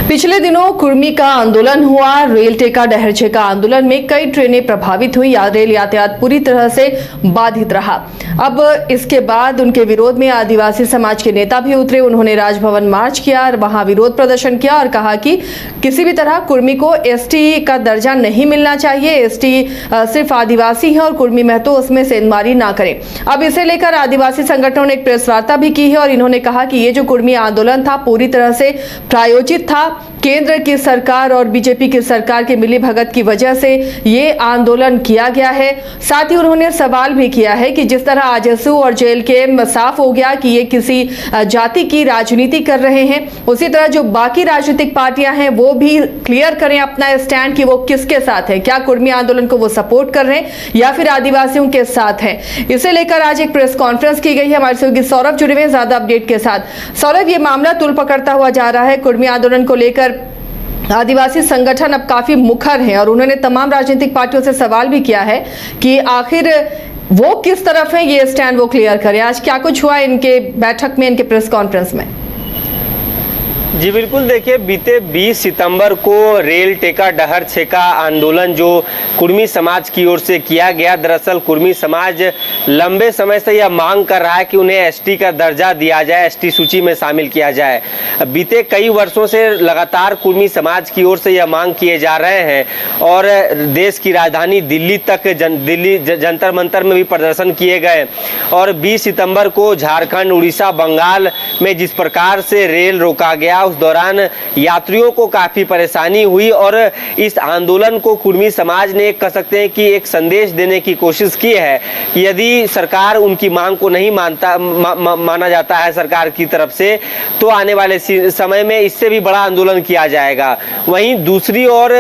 पिछले दिनों कुर्मी का आंदोलन हुआ। रेल टेका डहरछे का आंदोलन में कई ट्रेनें प्रभावित हुई। रेल यातायात पूरी तरह से बाधित रहा। अब इसके बाद उनके विरोध में आदिवासी समाज के नेता भी उतरे। उन्होंने राजभवन मार्च किया और वहां विरोध प्रदर्शन किया और कहा कि किसी भी तरह कुर्मी को एसटी का दर्जा नहीं मिलना चाहिए। एसटी सिर्फ आदिवासी है और कुर्मी महतो उसमें सेंधमारी ना करें। अब इसे लेकर आदिवासी संगठनों ने एक प्रेस वार्ता भी की है और इन्होंने कहा कि ये जो कुर्मी आंदोलन था पूरी तरह से प्रायोजित था। केंद्र की सरकार और बीजेपी की सरकार के मिली भगत की वजह से ये आंदोलन किया गया है। साथ ही उन्होंने सवाल भी किया है कि जिस तरह आजसू और जेल के साफ हो गया कि ये किसी जाति की राजनीति कर रहे हैं, उसी तरह जो बाकी राजनीतिक पार्टियां हैं वो भी क्लियर करें अपना स्टैंड कि वो किसके साथ है। क्या कुर्मी आंदोलन को वो सपोर्ट कर रहे हैं या फिर आदिवासियों के साथ हैं। इसे लेकर आज एक प्रेस कॉन्फ्रेंस की गई है। हमारे सहयोगी सौरभ जुड़े हुए ज्यादा अपडेट के साथ। सौरभ, ये मामला तूल पकड़ता हुआ जा रहा है। कुर्मी आंदोलन को लेकर आदिवासी संगठन अब काफी मुखर हैं और उन्होंने तमाम राजनीतिक पार्टियों से सवाल भी किया है कि आखिर वो किस तरफ है, ये स्टैंड वो क्लियर करें। आज क्या कुछ हुआ इनके बैठक में, इनके प्रेस कॉन्फ्रेंस में? जी बिल्कुल, देखिए बीते 20 सितंबर को रेल टेका डहर छेका आंदोलन जो कुर्मी समाज की ओर से किया गया। दरअसल कुर्मी समाज लंबे समय से यह मांग कर रहा है कि उन्हें एसटी का दर्जा दिया जाए, एसटी सूची में शामिल किया जाए। बीते कई वर्षों से लगातार कुर्मी समाज की ओर से यह मांग किए जा रहे हैं और देश की राजधानी दिल्ली तक दिल्ली जंतर मंतर में भी प्रदर्शन किए गए। और 20 सितंबर को झारखंड, उड़ीसा, बंगाल में जिस प्रकार से रेल रोका गया उस दौरान यात्रियों को काफी परेशानी हुई और इस आंदोलन को कुर्मी समाज ने कह सकते हैं कि एक संदेश देने की कोशिश की है कि यदि सरकार उनकी मांग को नहीं माना जाता है सरकार की तरफ से, तो आने वाले समय में इससे भी बड़ा आंदोलन किया जाएगा। वहीं दूसरी ओर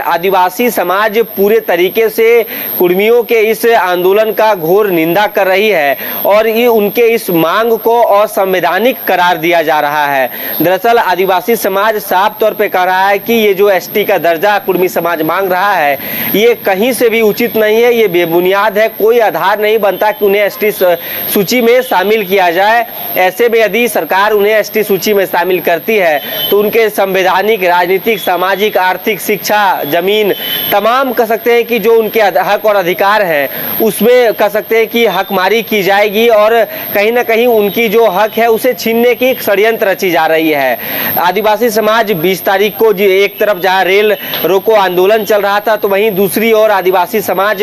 आदिवासी समाज पूरे तरीके से कुर्मियों के इस आंदोलन का घोर निंदा कर रही है और ये उनके इस मांग को असंवैधानिक करार दिया जा रहा है। दरअसल आदिवासी समाज साफ तौर पे कह रहा है कि ये जो एसटी का दर्जा कुर्मी समाज मांग रहा है ये कहीं से भी उचित नहीं है, ये बेबुनियाद है। कोई आधार नहीं बनता कि उन्हें एसटी सूची में शामिल किया जाए। ऐसे में यदि सरकार उन्हें एसटी सूची में शामिल करती है तो उनके संवैधानिक, राजनीतिक, सामाजिक, आर्थिक, शिक्षा, जमीन, तमाम कह सकते हैं कि जो उनके हक और अधिकार हैं उसमें कह सकते हैं कि हकमारी की जाएगी और कहीं ना कहीं उनकी जो हक है उसे छीनने की षड्यंत्र रची जा रही है। आदिवासी समाज 20 तारीख को एक तरफ जहां रेल रोको आंदोलन चल रहा था तो वहीं दूसरी ओर आदिवासी समाज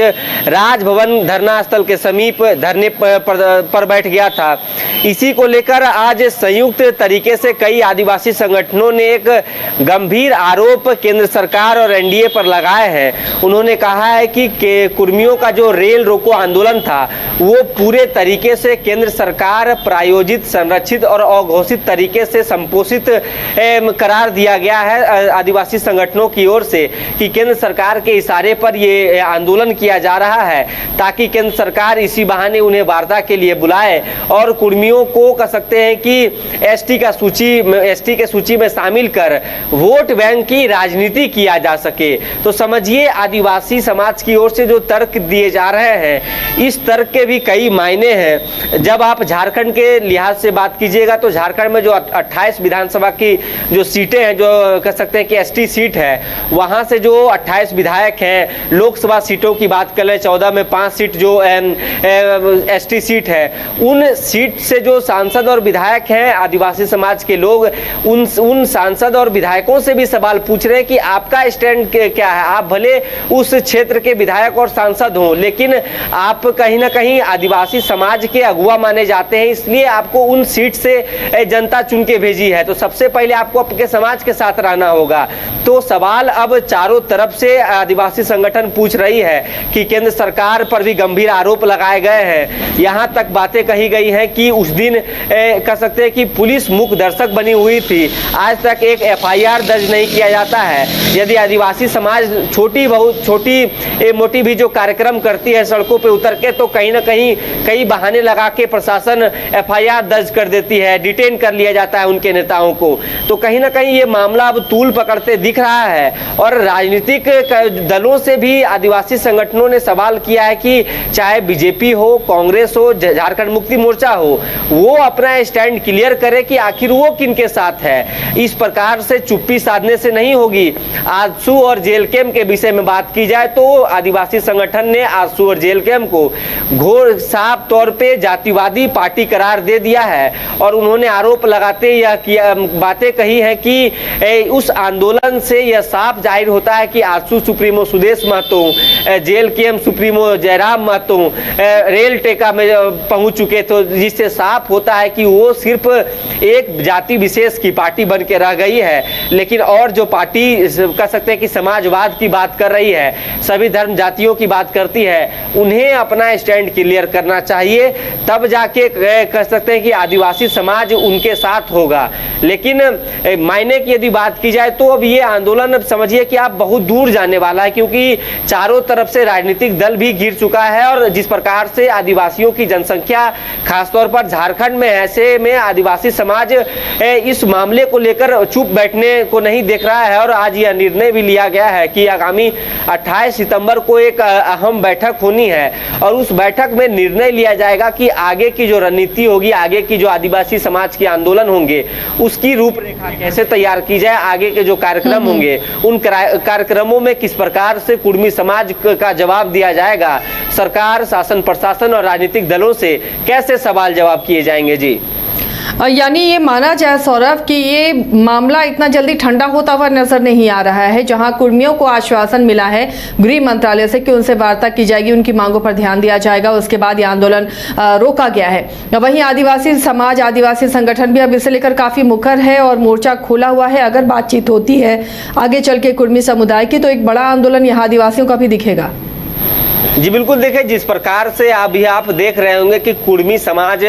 राजभवन धरना स्थल के समीप धरने पर बैठ गया था। इसी को लेकर आज संयुक्त तरीके से कई आदिवासी संगठनों ने एक गंभीर आरोप केंद्र सरकार और एनडीए पर लगाए हैं। उन्होंने कहा है कि कुर्मियों का जो रेल रोको आंदोलन था वो पूरे तरीके से केंद्र सरकार प्रायोजित, संरक्षित और अघोषित तरीके से संपोषित करार दिया गया है आदिवासी संगठनों की ओर से कि केंद्र सरकार के इशारे पर ये आंदोलन किया जा रहा है ताकि केंद्र सरकार इसी बहाने उन्हें वार्ता के लिए बुलाए और कुर्मियों को कह सकते हैं कि एसटी के सूची में शामिल कर वोट बैंक की राजनीति किया जा सके। तो समझिए आदिवासी समाज की ओर से जो तर्क दिए जा रहे हैं इस तर्क के भी कई मायने हैं। जब आप झारखंड के लिहाज से बात कीजिएगा तो झारखंड में जो 28 विधानसभा की जो सीटें हैं, जो कह सकते हैं कि एसटी सीट है, वहां से जो 28 विधायक हैं, लोकसभा सीटों की बात कर ले 14 में 5 सीट जो एसटी सीट है, उन सीट से जो सांसद और विधायक हैं आदिवासी समाज के लोग उन सांसद और विधायकों से भी सवाल पूछ रहे हैं कि आपका स्टैंड क्या है। आप भले उस क्षेत्र के विधायक और सांसद हों लेकिन आप कहीं ना कहीं आदिवासी समाज के अगुवा माने जाते हैं, इसलिए आपको उन सीट से जनता चुन के भेजी है तो सबसे पहले आपको अपने समाज के साथ रहना होगा। तो सवाल अब चारों तरफ से आदिवासी संगठन पूछ रही है कि केंद्र सरकार पर भी गंभीर आरोप लगाए गए हैं। यहां तक बातें कही गई हैं कि उस दिन कह सकते हैं कि पुलिस मूक दर्शक बनी हुई थी, आज तक एक एफआईआर दर्ज नहीं किया जाता है। यदि आदिवासी समाज छोटी मोटी भी जो कार्यक्रम करती है सड़कों पे उतर के तो कहीं ना कहीं कई बहाने लगा के प्रशासन एफआईआर दर्ज कर देती है, डिटेन कर लिया जाता है उनके नेताओं को। तो कहीं ना कहीं ये मामला अब तूल पकड़ते दिख रहा है और राजनीतिक दलों से भी आदिवासी संगठनों ने सवाल सवाल किया है कि चाहे बीजेपी हो, कांग्रेस हो, झारखंड मुक्ति मोर्चा हो, वो अपना स्टैंड क्लियर करे कि आखिर वो किनके साथ है। इस प्रकार से चुप्पी साधने से नहीं होगी। आजसू और जेल कैंप के विषय में बात की जाए तो आदिवासी संगठन ने आजसू और जेल कैंप को घोर साफ तौर पे जातिवादी पार्टी करार दे दिया है और उन्होंने आरोप लगाते यह बातें कही है कि उस आंदोलन से यह साफ जाहिर होता है कि आजसू सुप्रीमो सुदेश महतो, जेल कैंप सुप्रीमो जयराम महतो रेल टेका में पहुंच चुके थे, जिससे साफ होता है कि वो सिर्फ एक जाति विशेष की पार्टी बन के रह गई है। लेकिन और जो पार्टी कह सकते हैं कि समाजवाद की बात कर रही है, सभी धर्म जातियों की बात करती है, उन्हें अपना स्टैंड क्लियर करना चाहिए, तब जाके कह सकते हैं कि आदिवासी समाज उनके साथ होगा। लेकिन मायने की यदि बात की जाए तो अब ये आंदोलन अब समझिए कि आप बहुत दूर जाने वाला है, क्योंकि चारों तरफ से राजनीतिक दल भी घिर चुका है और जिस प्रकार से आदिवासियों की जनसंख्या खासतौर पर झारखंड में, ऐसे में आदिवासी समाज इस मामले को लेकर चुप बैठने को नहीं देख रहा है और आज यह निर्णय भी लिया गया है कि आगामी 28 सितंबर को एक अहम बैठक होनी है और उस बैठक में निर्णय लिया जाएगा कि आगे की जो रणनीति होगी, आगे की जो आदिवासी समाज के आंदोलन होंगे, उसकी रूपरेखा कैसे तैयार की जाए, आगे के जो कार्यक्रम होंगे उन कार्यक्रमों में किस प्रकार से कुर्मी समाज का जवाब दिया जाएगा, सरकार, शासन प्रशासन और राजनीतिक दलों से कैसे सवाल जवाब किए जाएंगे। जी, यानी ये माना जाए सौरभ कि ये मामला इतना जल्दी ठंडा होता हुआ नजर नहीं आ रहा है। जहां कुर्मियों को आश्वासन मिला है गृह मंत्रालय से कि उनसे वार्ता की जाएगी, उनकी मांगों पर ध्यान दिया जाएगा, उसके बाद ये आंदोलन रोका गया है। वहीं आदिवासी समाज, आदिवासी संगठन भी अब इसे लेकर काफी मुखर है और मोर्चा खोला हुआ है। अगर बातचीत होती है आगे चल के कुर्मी समुदाय की तो एक बड़ा आंदोलन यहाँ आदिवासियों का भी दिखेगा। जी बिल्कुल, देखिए जिस प्रकार से अभी आप देख रहे होंगे कि कुर्मी समाज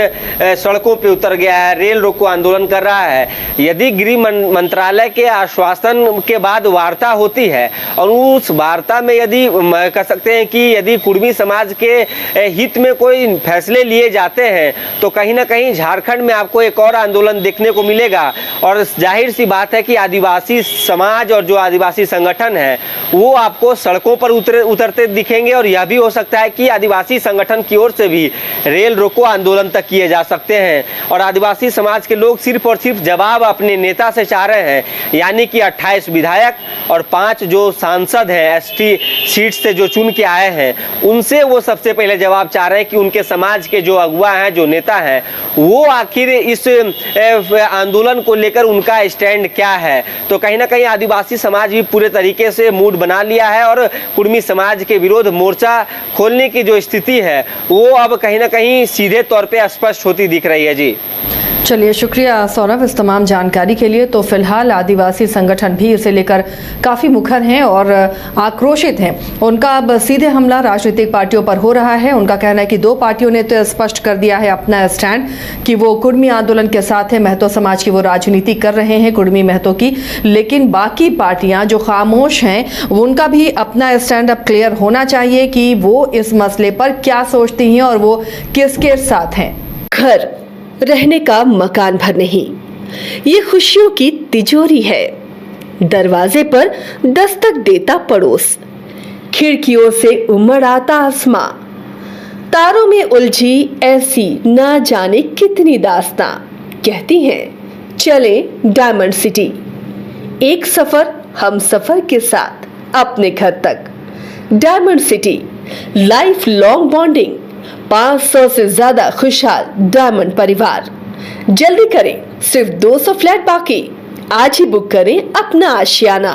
सड़कों पे उतर गया है, रेल रोको आंदोलन कर रहा है। यदि गृह मंत्रालय के आश्वासन के बाद वार्ता होती है और उस वार्ता में यदि कह सकते हैं कि यदि कुर्मी समाज के हित में कोई फैसले लिए जाते हैं तो कहीं ना कहीं झारखंड में आपको एक और आंदोलन देखने को मिलेगा और जाहिर सी बात है कि आदिवासी समाज और जो आदिवासी संगठन है वो आपको सड़कों पर उतरते दिखेंगे और यह भी हो सकता है कि आदिवासी संगठन की ओर से भी रेल रोको आंदोलन तक किए जा सकते हैं। और आदिवासी समाज के लोग सिर्फ और सिर्फ जवाब अपने नेता से चाह रहे हैं, यानी कि 28 विधायक और 5 जो सांसद हैं एसटी सीट से जो चुन के आए हैं, उनसे वो सबसे पहले जवाब चाह रहे हैं कि उनके समाज के जो अगुआ हैं, जो नेता हैं, वो आखिर इस आंदोलन को लेकर उनका स्टैंड क्या है। तो कहीं ना कहीं आदिवासी समाज भी पूरे तरीके से मूड बना लिया है और कुर्मी समाज के विरोध मोर्चा खोलने की जो स्थिति है वो अब कहीं ना कहीं सीधे तौर पे स्पष्ट होती दिख रही है। जी चलिए, शुक्रिया सौरभ इस तमाम जानकारी के लिए। तो फिलहाल आदिवासी संगठन भी इसे लेकर काफ़ी मुखर हैं और आक्रोशित हैं। उनका अब सीधे हमला राजनीतिक पार्टियों पर हो रहा है। उनका कहना है कि 2 पार्टियों ने तो स्पष्ट कर दिया है अपना स्टैंड कि वो कुर्मी आंदोलन के साथ है, महतो समाज की वो राजनीति कर रहे हैं, कुर्मी महतो की। लेकिन बाकी पार्टियां जो खामोश हैं उनका भी अपना स्टैंड अब क्लियर होना चाहिए कि वो इस मसले पर क्या सोचती हैं और वो किसके साथ हैं। घर रहने का मकान भर नहीं, ये खुशियों की तिजोरी है। दरवाजे पर दस्तक देता पड़ोस, खिड़कियों से उमड़ आता आसमां, तारों में उलझी ऐसी ना जाने कितनी दास्तां। कहती हैं चले डायमंड सिटी, एक सफर हम सफर के साथ अपने घर तक। Diamond city, life long bonding, 500 से ज्यादा खुशहाल डायमंड परिवार। जल्दी करें, सिर्फ 200 फ्लैट बाकी। आज ही बुक करें अपना आशियाना।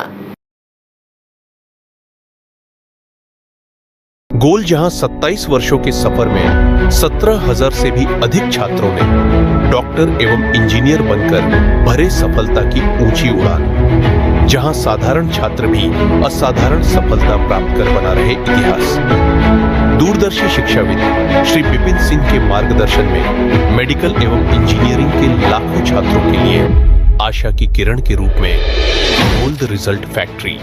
गोल जहां 27 वर्षों के सफर में 17,000 से भी अधिक छात्रों ने डॉक्टर एवं इंजीनियर बनकर भरे सफलता की ऊंची उड़ान, जहां साधारण छात्र भी असाधारण सफलता प्राप्त कर बना रहे इतिहास। दूरदर्शी शिक्षाविद श्री विपिन सिंह के मार्गदर्शन में मेडिकल एवं इंजीनियरिंग के लाखों छात्रों के लिए आशा की किरण के रूप में गोल्ड रिजल्ट फैक्ट्री